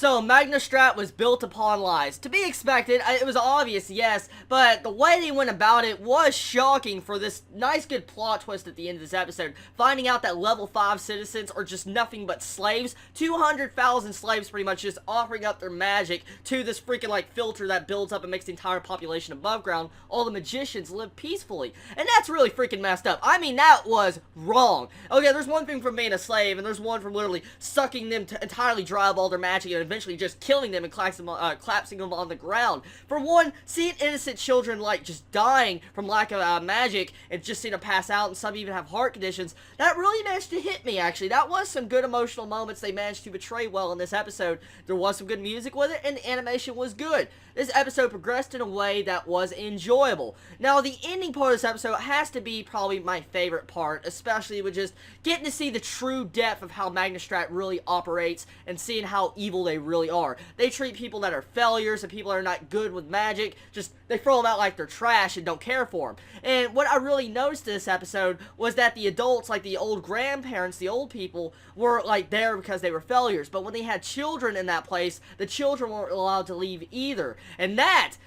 So, Magnastrat was built upon lies. To be expected, it was obvious, yes, but the way they went about it was shocking for this nice good plot twist at the end of this episode. Finding out that level 5 citizens are just nothing but slaves. 200,000 slaves pretty much just offering up their magic to this freaking like filter that builds up and makes the entire population above ground. All the magicians live peacefully. And that's really freaking messed up. I mean, that was wrong. Okay, there's one thing from being a slave, and there's one from literally sucking them to entirely dry up all their magic and eventually just killing them and collapsing them on the ground. For one, seeing innocent children like just dying from lack of magic and just seeing them pass out, and some even have heart conditions, that really managed to hit me actually. That was some good emotional moments they managed to portray well in this episode. There was some good music with it, and the animation was good. This episode progressed in a way that was enjoyable. Now, the ending part of this episode has to be probably my favorite part, especially with just getting to see the true depth of how Magnastrat really operates and seeing how evil they really are. They treat people that are failures and people that are not good with magic, just they throw them out like they're trash and don't care for them. And what I really noticed in this episode was that the adults, like the old grandparents, the old people, were like there because they were failures. But when they had children in that place, the children weren't allowed to leave either. And that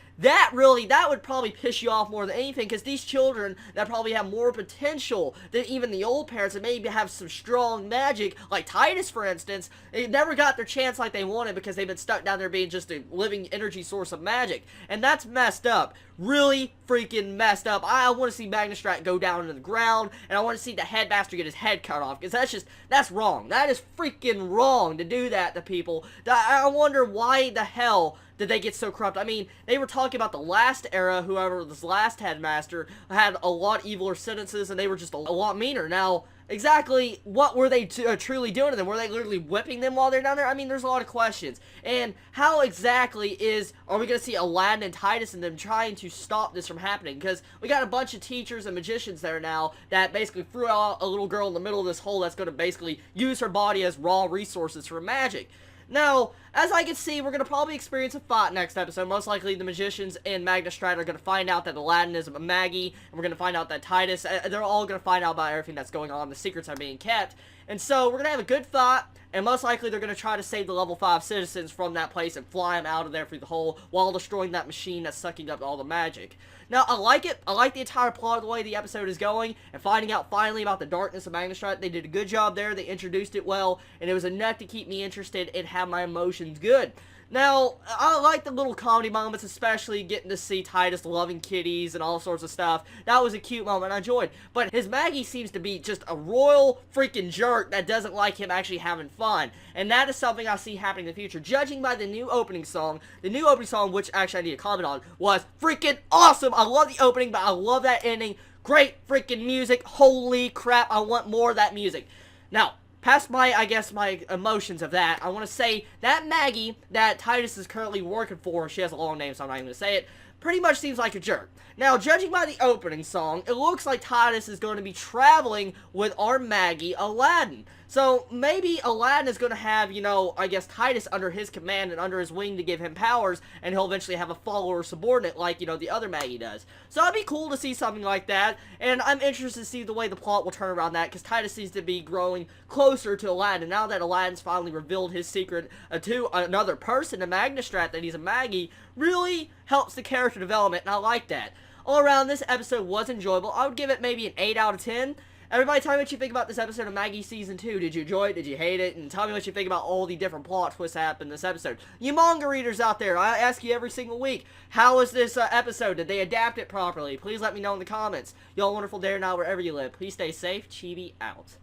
would probably piss you off more than anything, because these children that probably have more potential than even the old parents and maybe have some strong magic, like Titus for instance, they never got their chance like they wanted because they've been stuck down there being just a living energy source of magic. And that's messed up. Really freaking messed up. I want to see Magnastrat go down into the ground, and I want to see the headmaster get his head cut off, because that's wrong. That is freaking wrong to do that to people. I wonder why the hell did they get so corrupt. I mean, they were talking about the last era, whoever this last headmaster had a lot eviler sentences, and they were just a lot meaner. Now, exactly what were they truly doing to them? Were they literally whipping them while they're down there? I mean, there's a lot of questions. And how exactly are we going to see Aladdin and Titus and them trying to stop this from happening? Because we got a bunch of teachers and magicians there now that basically threw out a little girl in the middle of this hole that's going to basically use her body as raw resources for magic. Now, as I can see, we're going to probably experience a fight next episode. Most likely, the magicians and Magnastrat are going to find out that Aladdin is Magi, and we're going to find out that Titus, they're all going to find out about everything that's going on. The secrets are being kept. And so, we're going to have a good fight, and most likely, they're going to try to save the level 5 citizens from that place and fly them out of there through the hole while destroying that machine that's sucking up all the magic. Now, I like it. I like the entire plot of the way the episode is going, and finding out finally about the darkness of Magnastrat. They did a good job there. They introduced it well, and it was enough to keep me interested and have my emotions good. Now, I like the little comedy moments, especially getting to see Titus loving kitties and all sorts of stuff. That was a cute moment I enjoyed. But his Maggie seems to be just a royal freaking jerk that doesn't like him actually having fun. And that is something I see happening in the future. Judging by the new opening song, which actually I need to comment on, was freaking awesome. I love the opening, but I love that ending. Great freaking music. Holy crap, I want more of that music. Now, past my emotions of that, I want to say that Magi that Titus is currently working for, she has a long name so I'm not even going to say it, pretty much seems like a jerk. Now, judging by the opening song, it looks like Titus is going to be traveling with our Magi, Aladdin. So, maybe Aladdin is going to have, I guess Titus under his command and under his wing to give him powers, and he'll eventually have a follower subordinate like, the other Magi does. So, it'd be cool to see something like that, and I'm interested to see the way the plot will turn around that, because Titus seems to be growing closer to Aladdin. Now that Aladdin's finally revealed his secret to another person, to Magnastrat, that he's a Magi, really helps the character development, and I like that. All around, this episode was enjoyable. I would give it maybe an 8 out of 10. Everybody, tell me what you think about this episode of Magi Season 2. Did you enjoy it? Did you hate it? And tell me what you think about all the different plot twists that happened in this episode. You manga readers out there, I ask you every single week, how was this episode? Did they adapt it properly? Please let me know in the comments. Y'all wonderful day now wherever you live. Please stay safe. Chibi out.